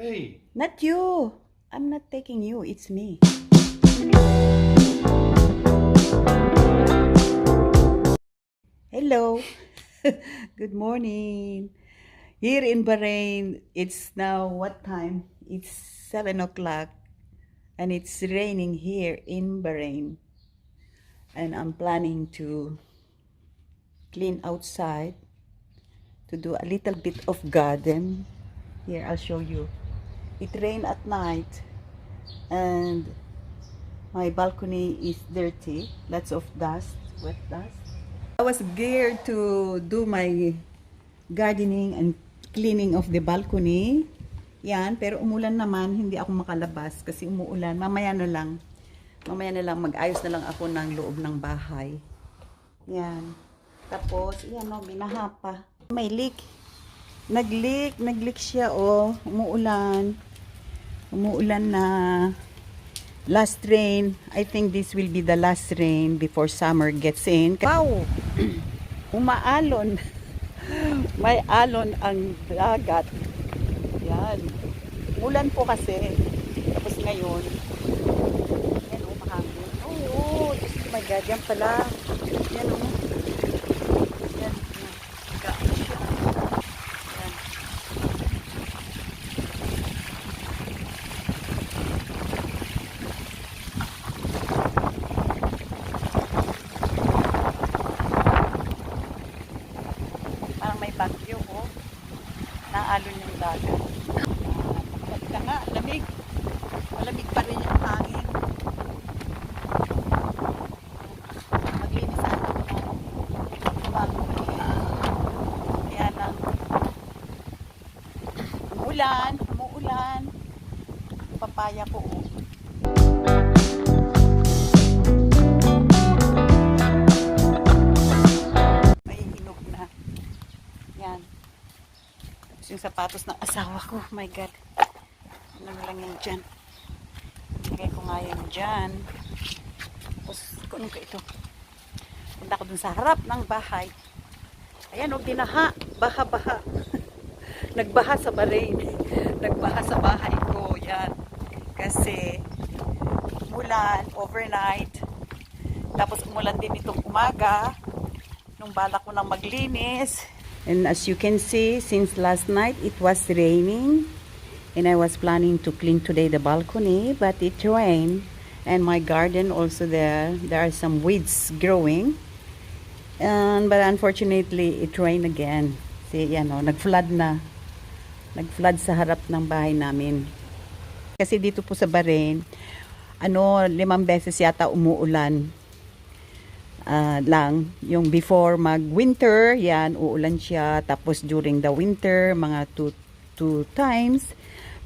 Hey. Not you. I'm not taking you. It's me. Hello. Good morning. Here in Bahrain, it's now what time? It's 7 o'clock and it's raining here in Bahrain. And I'm planning to clean outside to do a little bit of garden. Here, I'll show you. It rained at night and my balcony is dirty. Lots of dust, wet dust. I was geared to do my gardening and cleaning of the balcony. Yan, pero umulan naman, hindi ako makalabas kasi umuulan. Mamaya na lang. Mamaya na lang, mag-ayos na lang ako ng loob ng bahay. Yan. Tapos, yan o, binaha pa. May leak. Nag-leak siya o. Umuulan. Umuulan na. Last rain. I think this will be the last rain before summer gets in. Wow! Umaalon. May alon ang dagat. Yan. Ulan po kasi. Tapos ngayon, yan o, mahangin. Oh, Diyos ko, my God. Yan pala. Yan o. Yan. Gaan siya. Yan. Parang may bagyo o. Naalon yung dagat. Maganda nga, lamig. Malamig pa rin yung hangin. Maglinis ako ng balcony. Ayan lang. Umuulan. Papaya ko o. May hinog na. Yan. Tapos yung sapatos ng asawa ko. Oh my God. Ano lang yan dyan. Bigay ko nga yan dyan. Tapos, kunin ko ito. Punta ko dun sa harap ng bahay. Ayan o, binaha. Baha. Nagbaha sa Bahrain. Nagbaha sa bahay ko. Yan. Kasi, umulan overnight. Tapos, umulan din itong umaga. Nung balak ko nang maglinis. And as you can see, since last night, it was raining. And I was planning to clean today the balcony, but it rained. And my garden also there are some weeds growing. But unfortunately, it rained again. See, yan o, nag-flood na. Nag-flood sa harap ng bahay namin. Kasi dito po sa Bahrain, 5 beses yata umuulan. Lang, yung before mag-winter, yan, uulan siya. Tapos during the winter, mga two times.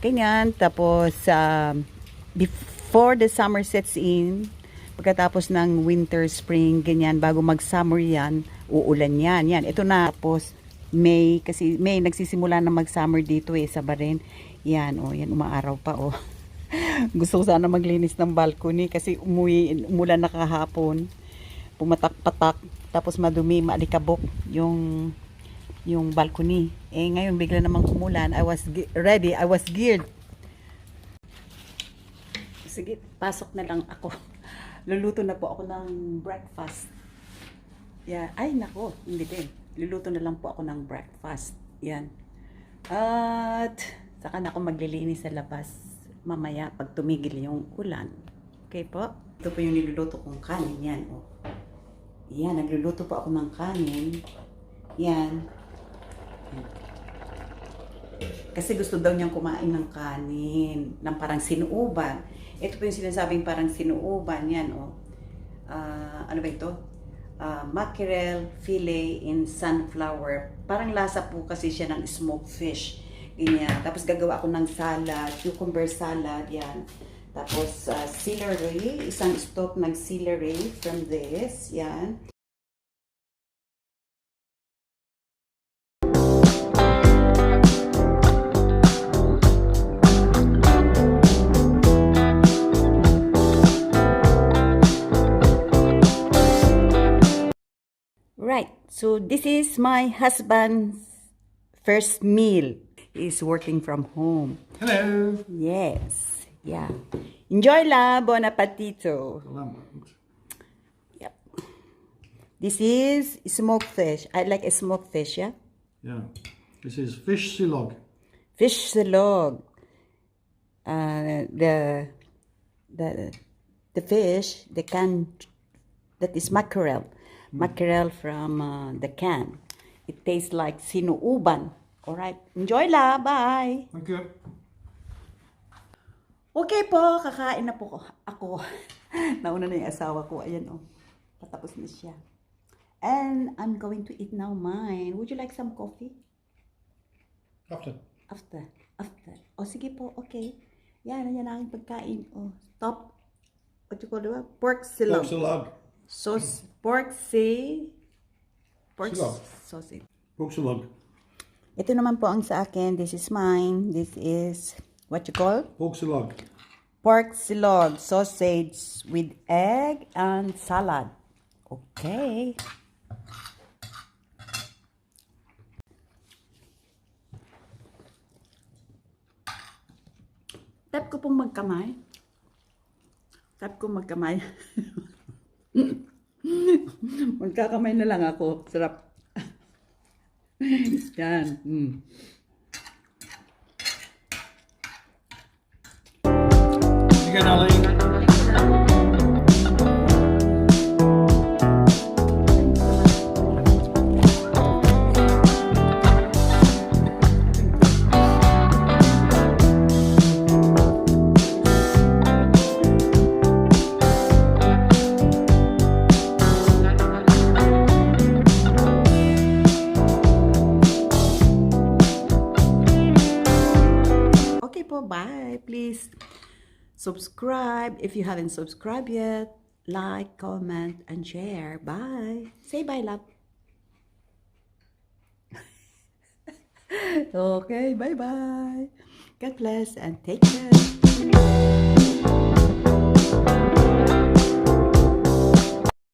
Ganyan. Tapos, before the summer sets in, pagkatapos ng winter, spring, ganyan, bago mag-summer yan, uulan yan. Yan, ito na. Tapos, May, kasi May, nagsisimula na mag-summer dito sa Bahrain. Yan, yan, umaaraw pa, Gusto ko sana maglinis ng balcony kasi umulan na kahapon. Pumatak-patak, tapos madumi, maalikabok yung balcony. Ngayon bigla namang umulan. I was ready, I was geared. Sige, pasok na lang ako. Luluto na po ako ng breakfast. Yeah. Ay, nako, hindi din. Luluto na lang po ako ng breakfast. Yan. At saka na ako maglilinis sa labas mamaya pag tumigil yung ulan. Okay po? Ito po yung niluluto kong kanin. Yan, Yan, nagluluto po ako ng kanin. Yan. Kasi gusto daw niyang kumain ng kanin, ng parang sinuuban. Ito po yung sinasabing parang sinuuban. Yan, ano ba ito? Mackerel fillet in sunflower. Parang lasa po kasi siya ng smoked fish. Ganyan. Tapos gagawa ako ng salad, cucumber salad. Yan. Tapos, celery, isang stalk ng celery from this. Yan. Right. So, this is my husband's first meal. He's working from home. Hello. Yes. Yeah. Enjoy la. Buon appetito. Yep. This is smoked fish. I like a smoked fish, yeah? Yeah. This is fish silog. Fish silog. The fish, the can, that is mackerel. Mackerel from the can. It tastes like sinuuban. Alright. Enjoy la. Bye. Thank you. Okay po, kakain na po ako. Nauna na yung asawa ko. Ayan oh. Patapos na siya. And I'm going to eat now mine. Would you like some coffee? After. After. O sige po, okay. Yan ang aking pagkain. Oh, top. What you call it? Pork silog. Pork silog. Sauce. Pork Silog. sausage. Pork silog. Ito naman po ang sa akin. This is mine. This is what you call? Pork silog. Pork silog. Sausage with egg and salad. Okay. Tap ko pong magkamay. Magkakamay na lang ako. Sarap. Yan. Sige, darling. Okay po, bye. Please subscribe if you haven't subscribed yet. Like, comment, and share. Bye. Say bye, love. Okay, bye-bye. God bless and take care.